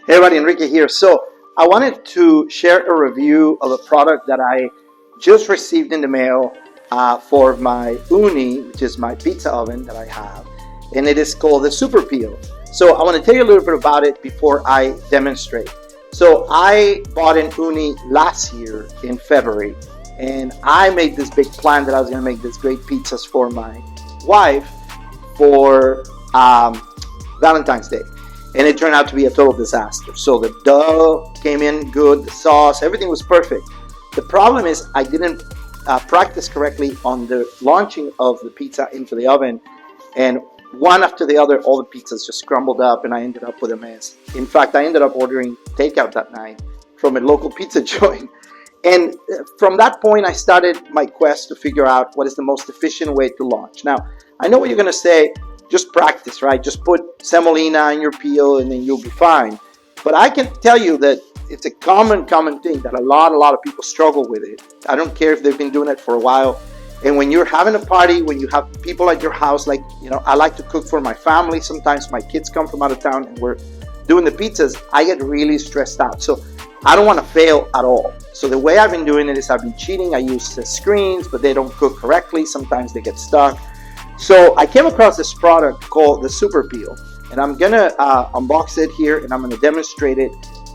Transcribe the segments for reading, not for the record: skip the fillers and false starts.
Hey everybody, Enrique here. So I wanted to share a review of a product that I just received in the mail for my Uni, which is my pizza oven that I have, and it is called the Super Peel. So I want to tell you a little bit about it before I demonstrate. So I bought an Uni last year in February, and I made this big plan that I was going to make these great pizzas for my wife for Valentine's Day. And it turned out to be a total disaster. So the dough came in good, the sauce, everything was perfect. The problem is I didn't practice correctly on the launching of the pizza into the oven, and one after the other, all the pizzas just crumbled up, and I ended up with a mess. In fact, I ended up ordering takeout that night from a local pizza joint. And from that point, I started my quest to figure out what is the most efficient way to launch. Now, I know what you're going to say. Just practice, right? Just put semolina in your peel and then you'll be fine. But I can tell you that it's a common thing that a lot of people struggle with it. I don't care if they've been doing it for a while. And when you're having a party, when you have people at your house, like, I like to cook for my family. Sometimes my kids come from out of town and we're doing the pizzas. I get really stressed out. So I don't want to fail at all. So the way I've been doing it is I've been cheating. I use the screens, but they don't cook correctly. Sometimes they get stuck. So I came across this product called the Super Peel, and I'm gonna unbox it here, and I'm gonna demonstrate it,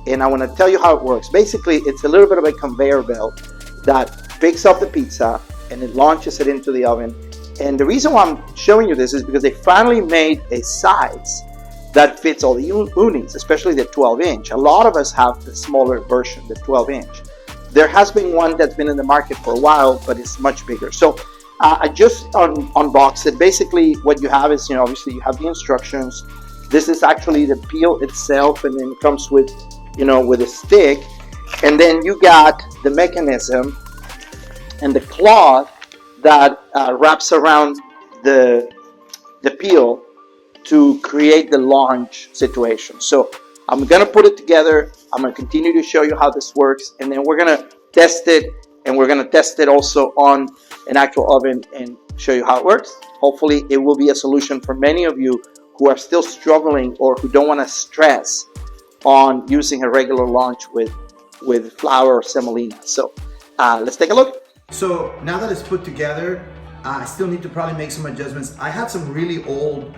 and I want to tell you how it works. Basically, it's a little bit of a conveyor belt that picks up the pizza and it launches it into the oven. And the reason why I'm showing you this is because they finally made a size that fits all the Unis, especially the 12-inch. A lot of us have the smaller version, the 12-inch. There has been one that's been in the market for a while, but it's much bigger. So I just unboxed it. Basically, what you have is, obviously you have the instructions. This is actually the peel itself, and then it comes with, with a stick. And then you got the mechanism and the cloth that wraps around the peel to create the launch situation. So I'm gonna put it together. I'm gonna continue to show you how this works, and then we're gonna test it. And we're going to test it also on an actual oven and show you how it works. Hopefully it will be a solution for many of you who are still struggling or who don't want to stress on using a regular launch with flour or semolina. So let's take a look. So now that it's put together, I still need to probably make some adjustments. I had some really old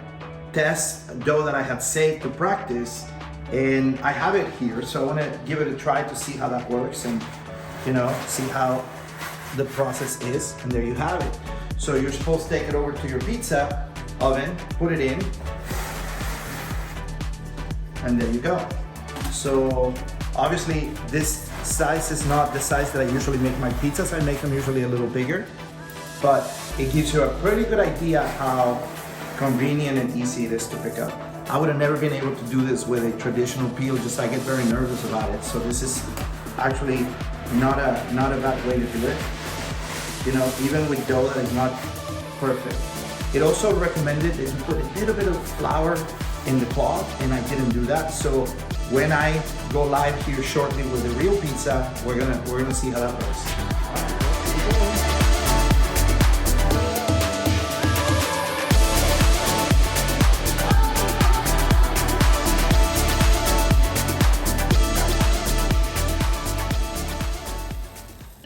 test dough that I had saved to practice, and I have it here. So I want to give it a try to see how that works and see how the process is. And there you have it. So you're supposed to take it over to your pizza oven, put it in, and there you go. So obviously this size is not the size that I usually make my pizzas. I make them usually a little bigger, but it gives you a pretty good idea how convenient and easy it is to pick up. I would have never been able to do this with a traditional peel, just I get very nervous about it. So this is actually not a bad way to do it. Even with dough that is not perfect. It also recommended that you put a little bit of flour in the cloth, and I didn't do that. So when I go live here shortly with the real pizza, we're gonna see how that works.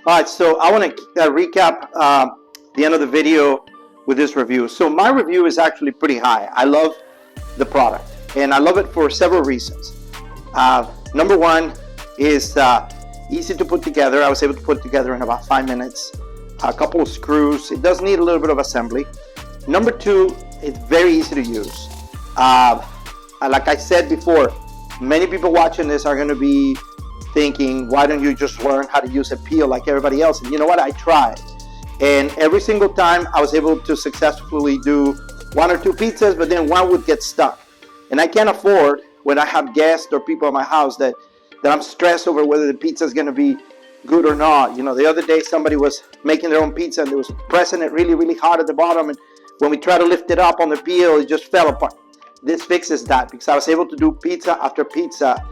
All right, so I want to recap the end of the video with this review. So my review is actually pretty high. I love the product, and I love it for several reasons. Number one is easy to put together. I was able to put it together in about 5 minutes. A couple of screws. It does need a little bit of assembly. Number two, it's very easy to use. Like I said before, many people watching this are going to be thinking, why don't you just learn how to use a peel like everybody else? And you know what? I tried. And every single time I was able to successfully do 1 or 2 pizzas, but then one would get stuck. And I can't afford, when I have guests or people at my house, that I'm stressed over whether the pizza is going to be good or not. The other day somebody was making their own pizza and they was pressing it really, really hard at the bottom. And when we tried to lift it up on the peel, it just fell apart. This fixes that because I was able to do pizza after pizza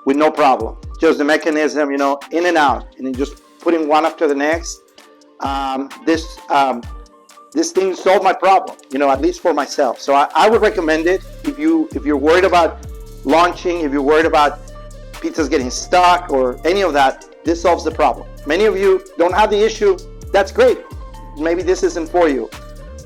with no problem. Just the mechanism, in and out, and then just putting one after the next. This thing solved my problem, at least for myself. So I would recommend it if you're worried about launching, if you're worried about pizzas getting stuck or any of that, this solves the problem. Many of you don't have the issue. That's great. Maybe this isn't for you.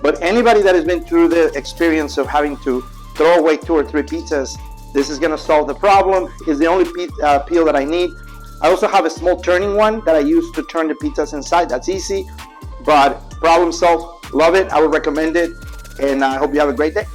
But anybody that has been through the experience of having to throw away 2 or 3 pizzas, this is going to solve the problem. It's the only peel that I need. I also have a small turning one that I use to turn the pizzas inside. That's easy, but problem solved. Love it. I would recommend it, and I hope you have a great day.